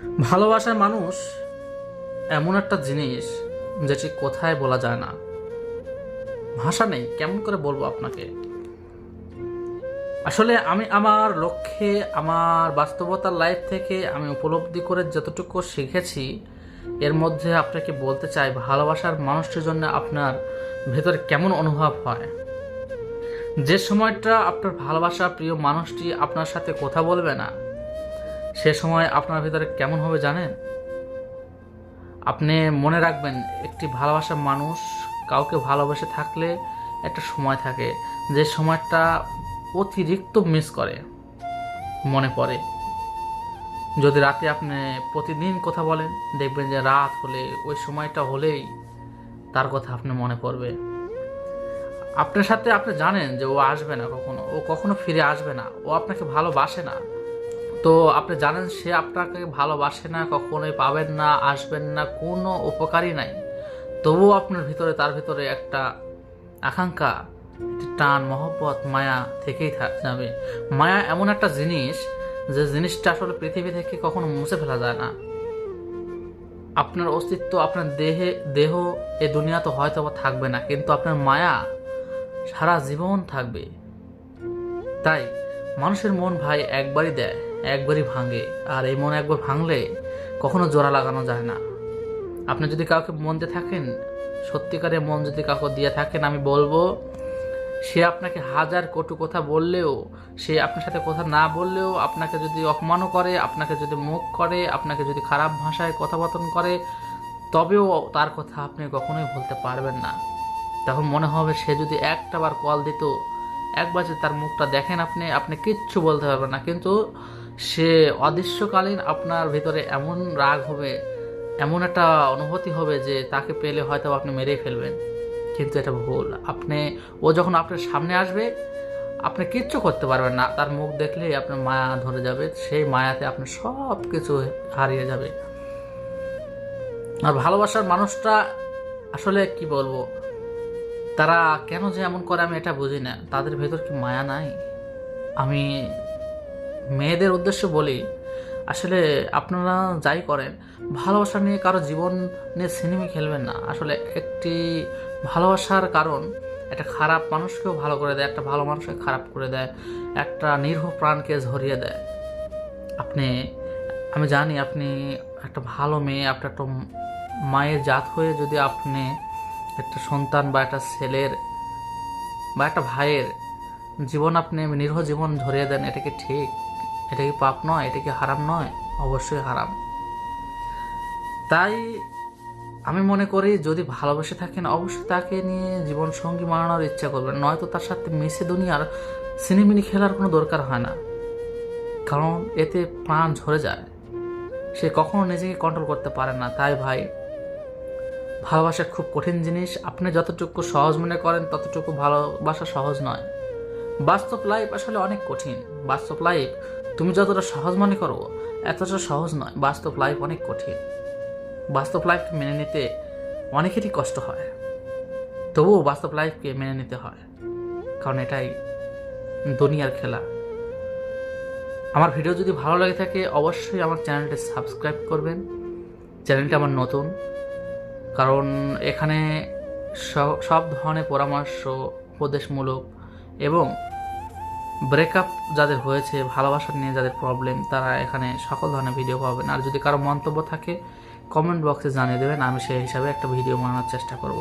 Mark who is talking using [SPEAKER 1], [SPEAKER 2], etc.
[SPEAKER 1] ভালোবাসার মানুষ এমন একটা জিনিস যেটি কোথায় বলা যায় না, ভাষা নেই, কেমন করে বলবো আপনাকে। আসলে আমি আমার লক্ষ্যে, আমার বাস্তবতার লাইফ থেকে আমি উপলব্ধি করে যতটুকু শিখেছি, এর মধ্যে আপনাকে বলতে চাই ভালোবাসার মানুষটির জন্য আপনার ভেতরে কেমন অনুভব হয়। যে সময়টা আপনার ভালোবাসা প্রিয় মানুষটি আপনার সাথে কথা বলবে না, সে সময় আপনার ভিতরে কেমন হবে জানেন? আপনি মনে রাখবেন, একটি ভালোবাসার মানুষ কাউকে ভালোবেসে থাকলে একটা সময় থাকে, যে সময়টা অতিরিক্ত মিস করে, মনে পড়ে। যদি রাতে আপনি প্রতিদিন কথা বলেন, দেখবেন যে রাত হলে ওই সময়টা হলেই তার কথা আপনি মনে পড়বে। আপনার সাথে আপনি জানেন যে ও আসবে না, ও কখনো ফিরে আসবে না, ও আপনাকে ভালোবাসে না। তো আপনি জানেন সে আপনাকে ভালোবাসে না, কখনোই পাবেন না, আসবেন না, কোনো উপকারই নাই। তবুও আপনার ভিতরে, তার ভিতরে একটা আকাঙ্ক্ষা, একটি টান, মহব্বত, মায়া থেকেই যাবে। মায়া এমন একটা জিনিস, যে জিনিসটা আসলে পৃথিবী থেকে কখনো মুছে ফেলা যায় না। আপনার অস্তিত্ব, আপনার দেহ এ দুনিয়া তো হয়তো বা থাকবে না, কিন্তু আপনার মায়া সারা জীবন থাকবে। তাই মানুষের মন ভাই একবারই দেয়, একবারই ভাঙে, আর এই মন একবার ভাঙলে কখনো জোড়া লাগানো যায় না। আপনি যদি কাউকে মন দিয়ে থাকেন, সত্যিকারের মন যদি কাউকে দিয়ে থাকেন, আমি বলবো সে আপনাকে হাজার কটু কথা বললেও, সে আপনার সাথে কথা না বললেও, আপনাকে যদি অপমানও করে, আপনাকে যদি মুখ করে, আপনাকে যদি খারাপ ভাষায় কথাবার্তা করে, তবেও তার কথা আপনি কখনোই বলতে পারবেন না। তখন মনে হবে সে যদি একটা বার কল দিত, একবার যদি তার মুখটা দেখেন আপনি, আপনি কিচ্ছু বলতে পারবেন না, কিন্তু সে অদৃশ্যকালীন আপনার ভিতরে এমন রাগ হবে, এমন একটা অনুভূতি হবে যে তাকে পেলে হয়তো আপনি মেরেই ফেলবেন। কিন্তু এটা ভুল। ও যখন আপনার সামনে আসবে, আপনি কিচ্ছু করতে পারবেন না, তার মুখ দেখলেই আপনার মায়া ধরে যাবে, সেই মায়াতে আপনার সব কিছু হারিয়ে যাবে। আর ভালোবাসার মানুষটা আসলে কি বলবো, তারা কেন যে এমন করে আমি এটা বুঝি না। তাদের ভেতর কি মায়া নাই? আমি মেয়েদের উদ্দেশ্যে বলি, আসলে আপনারা যাই করেন, ভালোবাসা নিয়ে কারো জীবন নিয়ে সিনেমি খেলবেন না। আসলে একটি ভালোবাসার কারণ একটা খারাপ মানুষকেও ভালো করে দেয়, একটা ভালো মানুষকে খারাপ করে দেয়, একটা নিরীহ প্রাণকে ঝরিয়ে দেয়। আপনি, আমি জানি আপনি একটা ভালো মেয়ে, আপনার একটা মায়ের জাত হয়ে যদি আপনি একটা সন্তান বা একটা ছেলের বা একটা ভাইয়ের জীবন, আপনি নিরীহ জীবন ঝরিয়ে দেন, এটা কি ঠিক? এটা কি পাপ নয়? এটা কি হারাম নয়? অবশ্যই হারাম। তাই আমি মনে করি, যদি ভালোবেসে থাকেন অবশ্যই তাকে নিয়ে জীবন সঙ্গী বানানোর ইচ্ছা করবেন, নয়তো তার সাথে মিশে দুনিয়ার সিনেমিনি খেলার কোনো দরকার হয় না। কারণ এতে প্রাণ ঝরে যায়, সে কখনো নিজেকে কন্ট্রোল করতে পারে না। তাই ভাই, ভালোবাসা খুব কঠিন জিনিস। আপনি যতটুকু সহজ মনে করেন ততটুকু ভালোবাসা সহজ নয়। বাস্তব লাইফ আসলে অনেক কঠিন। বাস্তব লাইফ তুমি যতটা সহজ মনে করো, এতটা সহজ নয়। বাস্তব লাইফ অনেক কঠিন। বাস্তব লাইফকে মেনে নিতে অনেকেরই কষ্ট হয়, তবুও বাস্তব লাইফকে মেনে নিতে হয়, কারণ এটাই দুনিয়ার খেলা। আমার ভিডিও যদি ভালো লাগে থাকে অবশ্যই আমার চ্যানেলটি সাবস্ক্রাইব করবেন। চ্যানেলটি আমার নতুন, কারণ এখানে সব ধরনের পরামর্শ, উপদেশমূলক এবং ব্রেকআপ যাদের হয়েছে, ভালোবাসা নিয়ে যাদের প্রবলেম, তারা এখানে সকল ধরনের ভিডিও পাবেন। আর যদি কারো মন্তব্য থাকে কমেন্ট বক্সে জানিয়ে দেবেন, আমি সেই হিসাবে একটা ভিডিও বানানোর চেষ্টা করব।